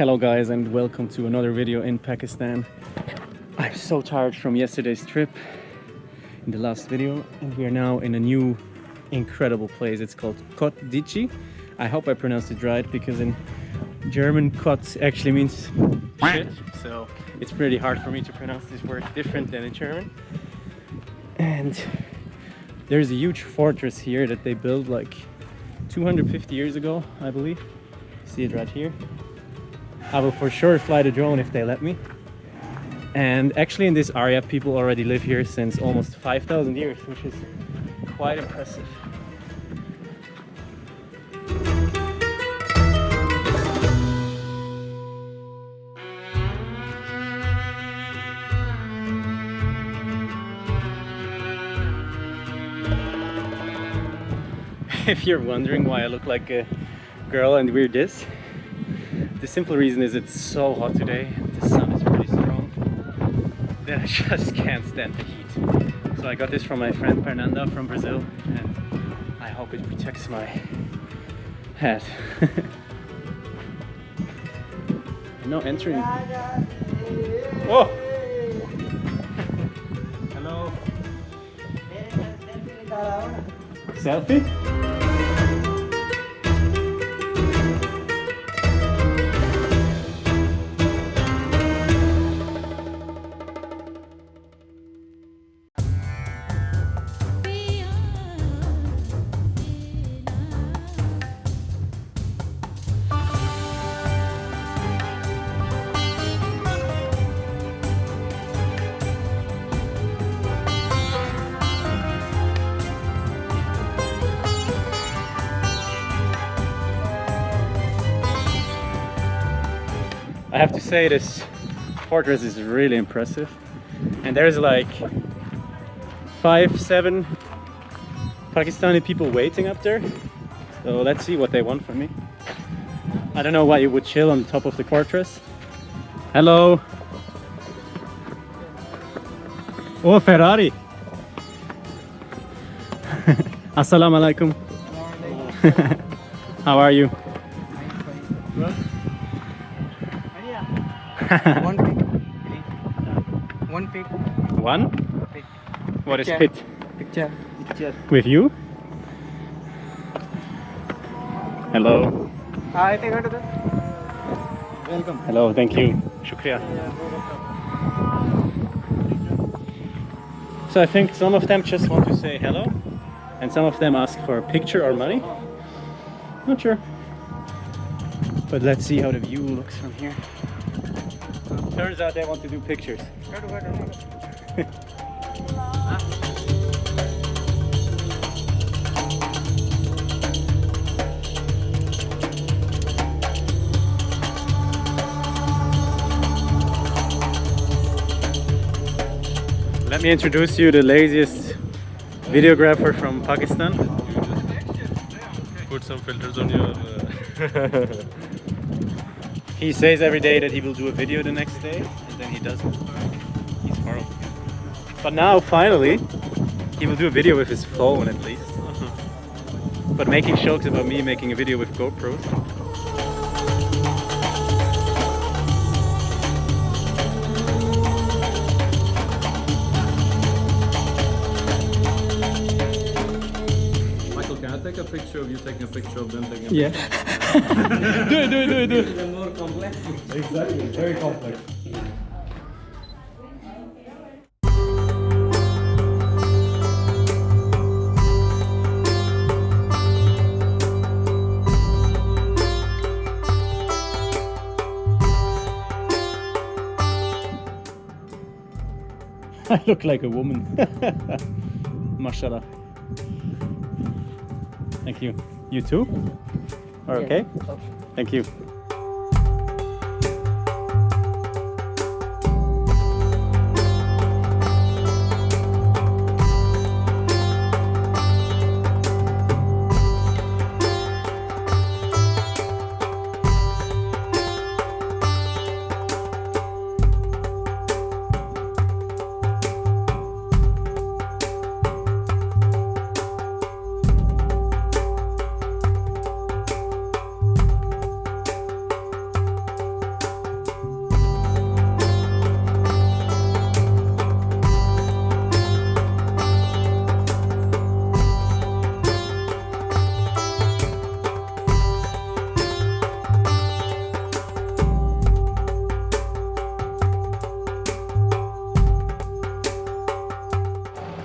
Hello guys, and welcome to another video in Pakistan. I'm so tired from yesterday's trip in the last video, and we are now in a new incredible place. It's called Kot Diji. I hope I pronounced it right, because in German Kot actually means shit, so it's pretty hard for me to pronounce this word different than in German. And there's a huge fortress here that they built like 250 years ago, I believe. See it right here. I will for sure fly the drone if they let me. And actually in this area people already live here since almost 5,000 years, which is quite impressive. If you're wondering why I look like a girl and wear this, the simple reason is it's so hot today, the sun is pretty strong, that I just can't stand the heat. So I got this from my friend Fernanda from Brazil, and I hope it protects my head. No entering. Oh! Hello! Selfie? I have to say this fortress is really impressive, and there's like 5-7 Pakistani people waiting up there, so let's see what they want from me. I don't know why you would chill on top of the fortress. Hello! Oh, Ferrari! Assalamu alaikum. How are you? One pick. One pick. One? Pick. What is Picture. pit? Picture. With you? Hello. I think I do that. Welcome. Hello, thank you. Shukriya. So I think some of them just want to say hello, and some of them ask for a picture or money. Not sure. But let's see how the view looks from here. Turns out they want to do pictures. Let me introduce you the laziest videographer from Pakistan. Put some filters on your... He says every day that he will do a video the next day, and then he doesn't. He's horrible. But now, finally, he will do a video with his phone at least. But making jokes about me making a video with GoPros. Michael, can I take a picture of you taking a picture of them taking a Yeah. Do it. Even more complex. Exactly, very complex. I look like a woman. Mashallah. Thank you. You too? Are okay? Thank you.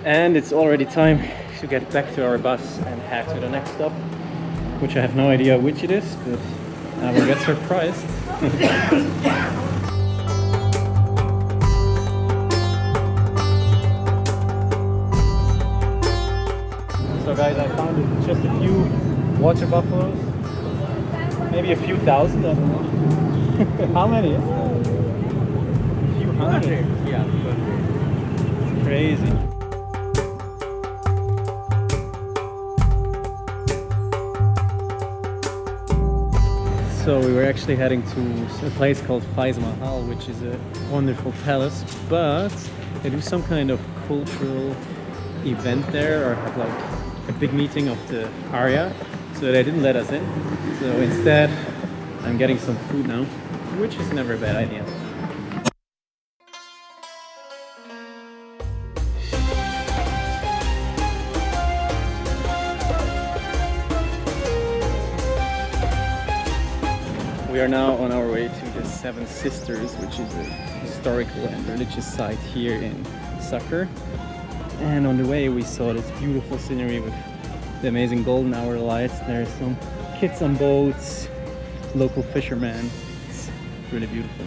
And it's already time to get back to our bus and head to the next stop, which I have no idea which it is, but I will get surprised. So guys, I found just a few water buffaloes, maybe a few thousand, I don't know. How many? A few hundred. Yeah. It's crazy. So we were actually heading to a place called Faiz Mahal, which is a wonderful palace, but they do some kind of cultural event there, or have like a big meeting of the area, so they didn't let us in. So instead I'm getting some food now, which is never a bad idea. We are now on our way to the Seven Sisters, which is a historical and religious site here in Sukkur. And on the way we saw this beautiful scenery with the amazing golden hour lights. There are some kids on boats, local fishermen. It's really beautiful.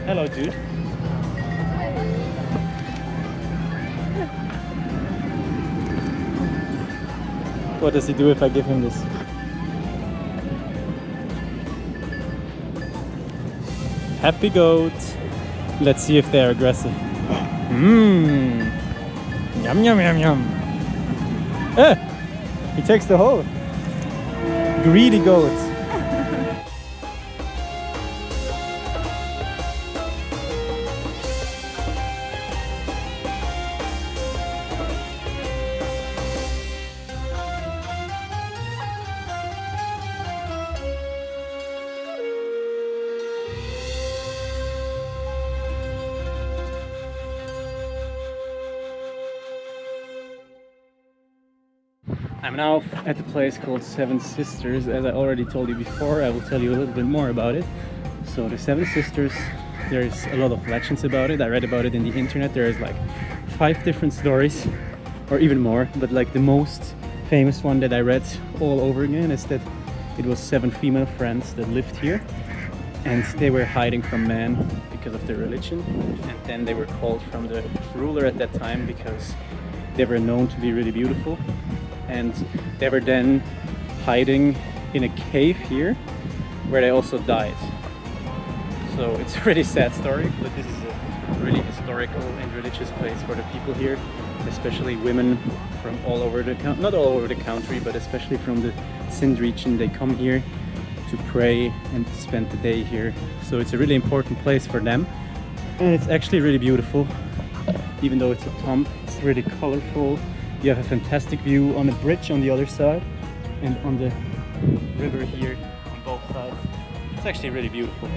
Hello, dude. What does he do if I give him this? Happy goat. Let's see if they're aggressive. Mmm. Yum, yum, yum, yum. He takes the whole. Greedy goat. I'm now at the place called Seven Sisters. As I already told you before, I will tell you a little bit more about it. So the Seven Sisters, there's a lot of legends about it. I read about it in the internet. There's like 5 different stories, or even more, but like the most famous one that I read all over again is that it was 7 female friends that lived here, and they were hiding from men because of their religion, and then they were called from the ruler at that time because they were known to be really beautiful. And they were then hiding in a cave here where they also died. So it's a really sad story, but this is a really historical and religious place for the people here, especially women from all over the country, not all over the country, but especially from the Sindh region. They come here to pray and spend the day here. So it's a really important place for them, and it's actually really beautiful. Even though it's a tomb, it's really colorful. You have a fantastic view on the bridge on the other side and on the river here on both sides. It's actually really beautiful.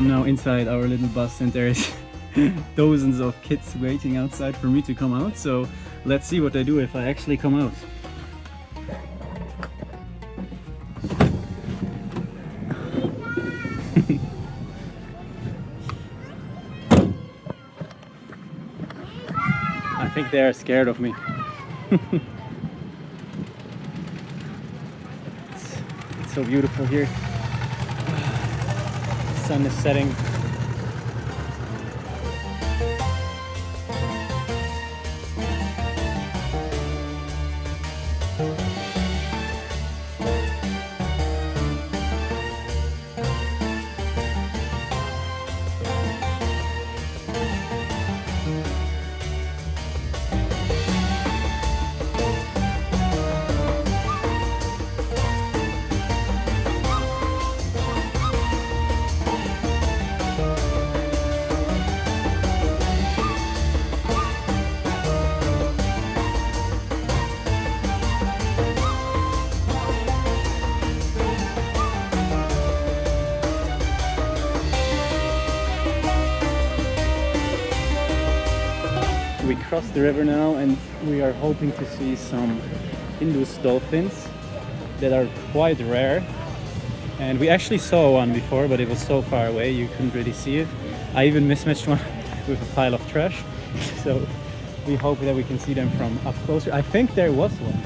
Now inside our little bus, and there's dozens of kids waiting outside for me to come out, so let's see what I do if I actually come out. I think they are scared of me. It's so beautiful here. Sun is setting. We crossed the river now and we are hoping to see some Indus dolphins that are quite rare. And we actually saw one before, but it was so far away you couldn't really see it. I even mismatched one with a pile of trash. So we hope that we can see them from up closer. I think there was one.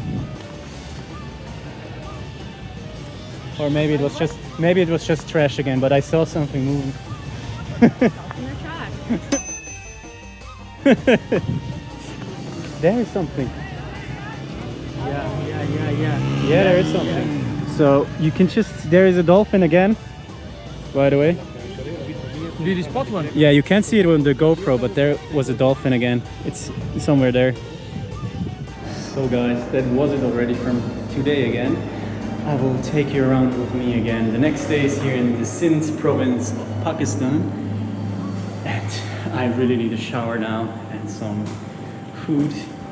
Or maybe it was just trash again, but I saw something moving. There is something. Yeah, there is something. So you can just, there is a dolphin again, by the way. Did you spot one? Yeah, you can't see it on the GoPro, but there was a dolphin again. It's somewhere there. So guys, that was it already from today again. I will take you around with me again. The next day is here in the Sindh Province of Pakistan. And I really need a shower now and some food.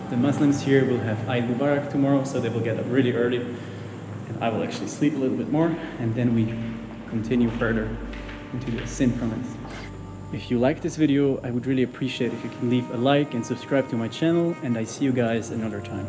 The Muslims here will have Eid Mubarak tomorrow, so they will get up really early. And I will actually sleep a little bit more, and then we continue further into the Sindh Province. If you like this video, I would really appreciate if you can leave a like and subscribe to my channel, and I see you guys another time.